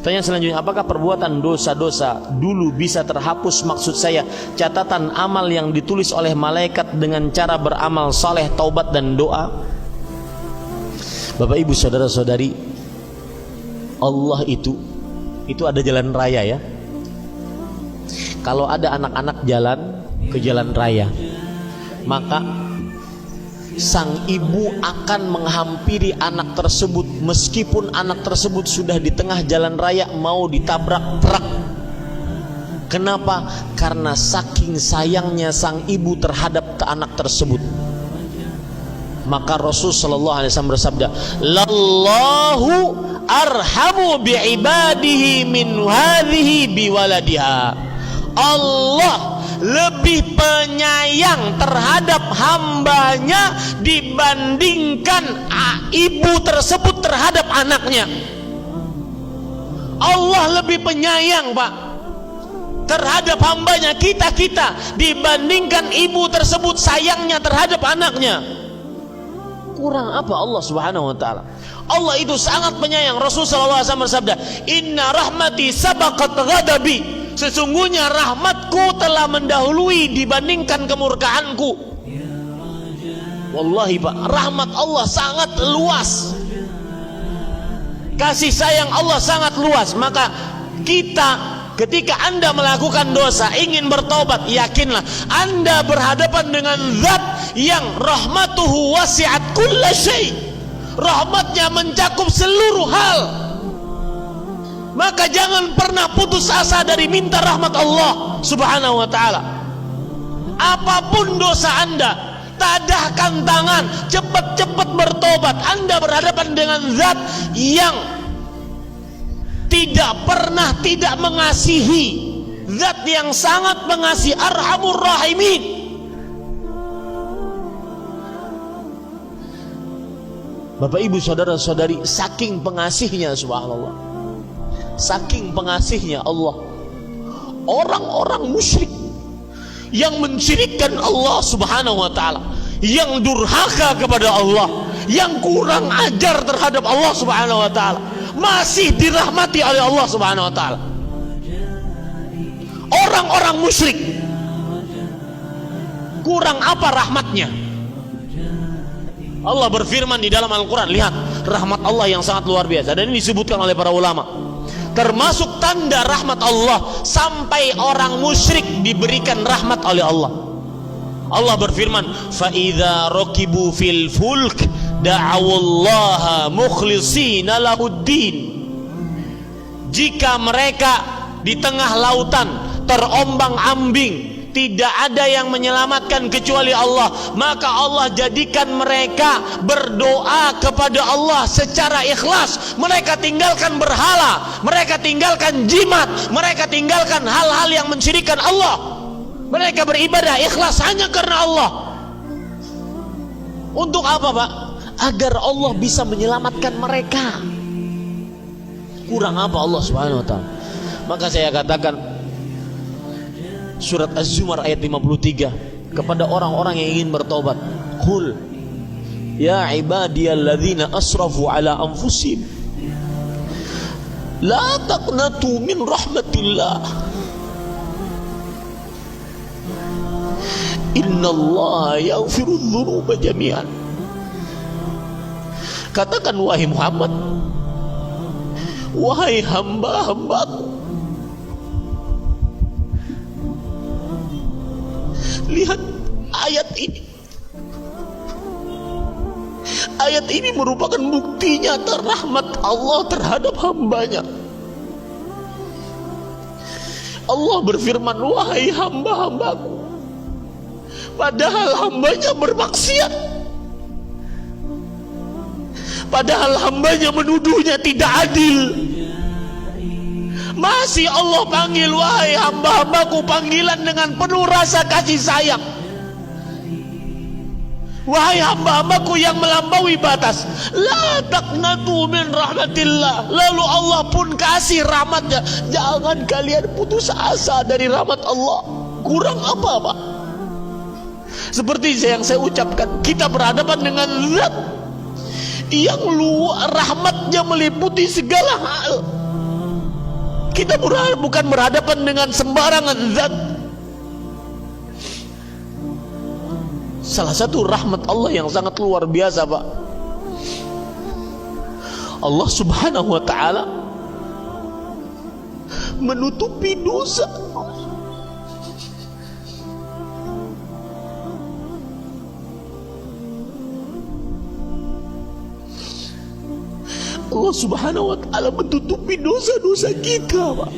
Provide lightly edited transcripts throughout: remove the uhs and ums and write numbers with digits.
Pertanyaan selanjutnya, apakah perbuatan dosa-dosa dulu bisa terhapus? Maksud saya, catatan amal yang ditulis oleh malaikat dengan cara beramal saleh, taubat dan doa. Bapak ibu saudara-saudari, Allah itu ada jalan raya ya. Kalau ada anak-anak jalan ke jalan raya, maka sang ibu akan menghampiri anak tersebut meskipun anak tersebut sudah di tengah jalan raya mau ditabrak truk. Kenapa? Karena saking sayangnya sang ibu terhadap anak tersebut. Maka Rasul sallallahu alaihi wasallam bersabda, "Lallahu arhamu bi'ibadihi min hadhihi biwaladiha." Allah lebih penyayang terhadap hambanya dibandingkan ibu tersebut terhadap anaknya. Allah lebih penyayang, Pak, terhadap hambanya, kita dibandingkan ibu tersebut sayangnya terhadap anaknya. Kurang apa Allah subhanahu wa ta'ala? Allah itu sangat penyayang. Rasulullah SAW bersabda, "Inna rahmati sabaqat ghadabi." Sesungguhnya rahmatku telah mendahului dibandingkan kemurkaanku. Wallahi Pak, rahmat Allah sangat luas, kasih sayang Allah sangat luas. Maka kita, ketika Anda melakukan dosa ingin bertobat, yakinlah Anda berhadapan dengan zat yang rahmatuhu wasi'at kulla syai'. Rahmatnya mencakup seluruh hal. Maka jangan pernah putus asa dari minta rahmat Allah subhanahu wa ta'ala. Apapun dosa Anda, tadahkan tangan, cepat-cepat bertobat. Anda berhadapan dengan zat yang tidak pernah tidak mengasihi, zat yang sangat mengasihi, arhamur rahimin. Bapak ibu saudara-saudari, saking pengasihnya subhanallah, saking pengasihnya Allah, orang-orang musyrik yang mensyirikkan Allah subhanahu wa ta'ala, yang durhaka kepada Allah, yang kurang ajar terhadap Allah subhanahu wa ta'ala, masih dirahmati oleh Allah subhanahu wa ta'ala. Orang-orang musyrik kurang apa rahmatnya? Allah berfirman di dalam Al-Quran, lihat rahmat Allah yang sangat luar biasa. Dan ini disebutkan oleh para ulama, termasuk tanda rahmat Allah, sampai orang musyrik diberikan rahmat oleh Allah. Allah berfirman, "Fa'idha rakibu fil fulk da'awullaha mukhlishina lahuddin." Jika mereka di tengah lautan terombang-ambing, tidak ada yang menyelamatkan kecuali Allah, maka Allah jadikan mereka berdoa kepada Allah secara ikhlas. Mereka tinggalkan berhala, mereka tinggalkan jimat, mereka tinggalkan hal-hal yang mensyirikkan Allah. Mereka beribadah ikhlas hanya karena Allah. Untuk apa, Pak? Agar Allah bisa menyelamatkan mereka. Kurang apa Allah subhanahu wa ta'ala? Maka saya katakan, surat Az-Zumar ayat 53 kepada orang-orang yang ingin bertobat, qul ya ibadiyalladzina asrafu ala anfusihim la taqnatu min rahmatillah innallaha yaghfiru dzunuba jami'an. Katakan wahai Muhammad, wahai hamba-hambaku, lihat ayat ini. Ayat ini merupakan bukti nyata rahmat Allah terhadap hambanya. Allah berfirman, wahai hamba-hambaku, padahal hambanya bermaksiat, padahal hambanya menuduhnya tidak adil, masih Allah panggil, wahai hamba-hambaku, panggilan dengan penuh rasa kasih sayang. Wahai hamba-hambaku yang melampaui batas, la taqnatu min rahmatillah. Lalu Allah pun kasih rahmatnya. Jangan kalian putus asa dari rahmat Allah. Kurang apa, Pak? Seperti yang saya ucapkan, kita berhadapan dengan zat yang rahmatnya meliputi segala hal. Kita bukan berhadapan dengan sembarangan zat. Salah satu rahmat Allah yang sangat luar biasa, Pak, Allah subhanahu wa ta'ala menutupi dosa. Allah subhanahu wa ta'ala menutupi dosa-dosa kita, Pak.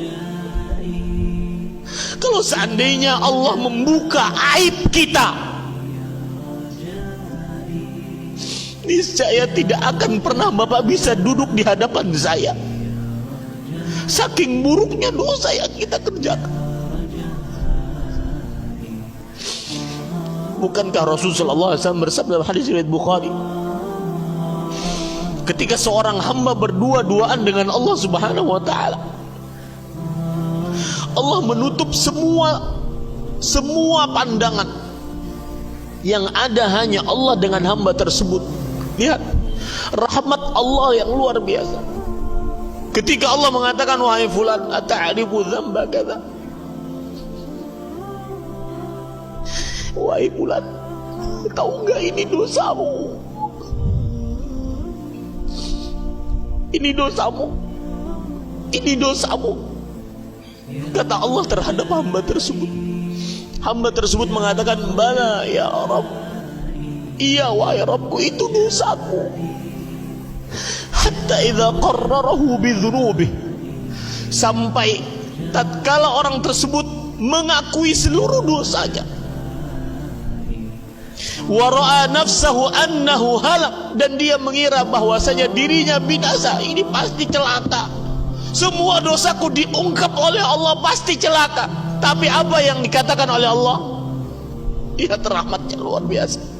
Kalau seandainya Allah membuka aib kita, niscaya tidak akan pernah Bapak bisa duduk di hadapan saya. Saking buruknya dosa yang kita kerjakan. Bukankah Rasulullah SAW bersabda dalam hadis riwayat Bukhari, ketika seorang hamba berdua-duaan dengan Allah subhanahu wa ta'ala, Allah menutup semua pandangan. Yang ada hanya Allah dengan hamba tersebut. Lihat rahmat Allah yang luar biasa. Ketika Allah mengatakan, wahai fulan, ata'rifu dzamba kadza, wahai fulan, tahu enggak ini dosamu? Ini dosamu. Ini dosamu. Kata Allah terhadap hamba tersebut. Hamba tersebut mengatakan, bala ya Rabb, iya wahai Rabbku, itu dosaku. Hatta idza qarrarahu bidzunubihi, sampai tatkala orang tersebut mengakui seluruh dosanya, wa ra'a nafsahu annahu halak, dan dia mengira bahwasanya dirinya binasa, ini pasti celaka. Semua dosaku diungkap oleh Allah, pasti celaka. Tapi apa yang dikatakan oleh Allah? Lihat rahmatnya luar biasa.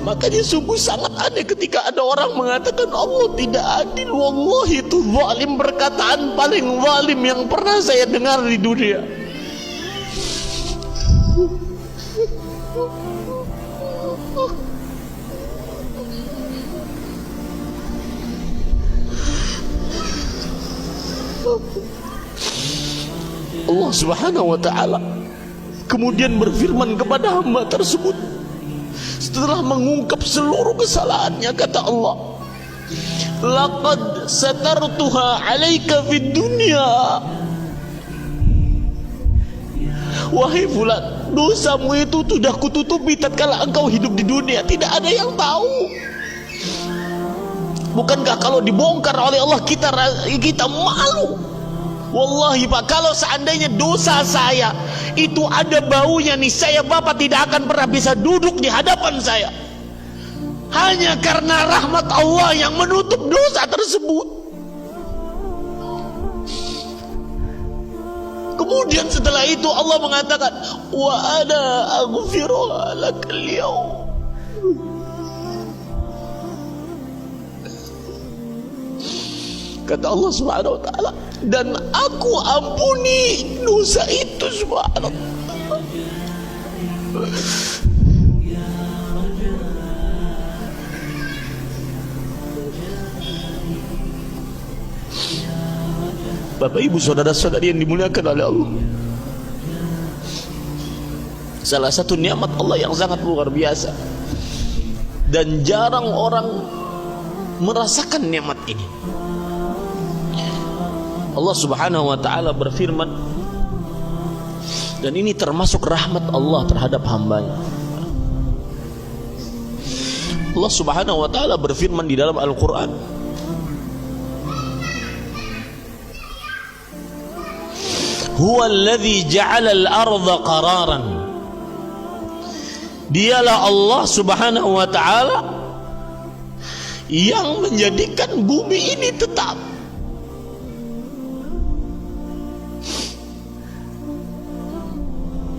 Makanya sungguh sangat aneh ketika ada orang mengatakan Allah tidak adil. Wallahi, itu zalim, perkataan paling zalim yang pernah saya dengar di dunia. Allah subhanahu wa ta'ala kemudian berfirman kepada hamba tersebut setelah mengungkap seluruh kesalahannya. Kata Allah, laqad satartuha alaika fid dunya, wahai fulan, dosamu itu sudah kututupi tatkala engkau hidup di dunia, tidak ada yang tahu. Bukankah kalau dibongkar oleh Allah kita malu? Wallahi Pak, kalau seandainya dosa saya itu ada baunya nih, saya Bapak tidak akan pernah bisa duduk di hadapan saya. Hanya karena rahmat Allah yang menutup dosa tersebut. Kemudian setelah itu Allah mengatakan, wa ana aghfiru lakal yaum. Kata Allah subhanahu wa ta'ala, dan aku ampuni dosa itu, subhanallah. Bapak ibu saudara-saudari yang dimuliakan oleh Allah, salah satu nikmat Allah yang sangat luar biasa dan jarang orang merasakan nikmat ini. Allah subhanahu wa ta'ala berfirman, dan ini termasuk rahmat Allah terhadap hambanya. Allah subhanahu wa ta'ala berfirman di dalam Al-Quran, huwa alladhi ja'ala al-ardha qararan, dialah Allah subhanahu wa ta'ala yang menjadikan bumi ini tetap.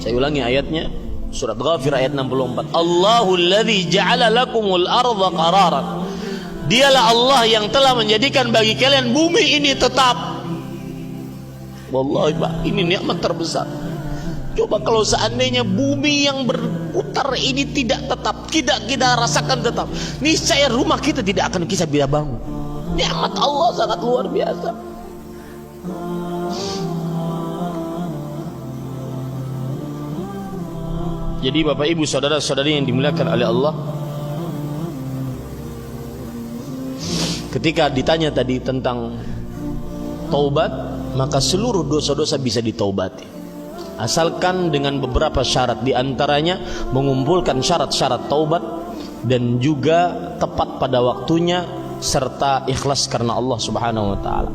Saya ulangi ayatnya, surat Ghafir ayat 64. Allahul ladzi ja'ala lakumul arda qararan, dialah Allah yang telah menjadikan bagi kalian bumi ini tetap. Wallahi Pak, ini nikmat terbesar. Coba kalau seandainya bumi yang berputar ini tidak tetap, tidak kita rasakan tetap, niscaya rumah kita tidak akan bisa bangun. Nikmat Allah sangat luar biasa. Jadi Bapak Ibu saudara-saudari yang dimuliakan oleh Allah, ketika ditanya tadi tentang taubat, maka seluruh dosa-dosa bisa ditaubati, asalkan dengan beberapa syarat, diantaranya mengumpulkan syarat-syarat taubat dan juga tepat pada waktunya serta ikhlas karena Allah Subhanahu wa taala.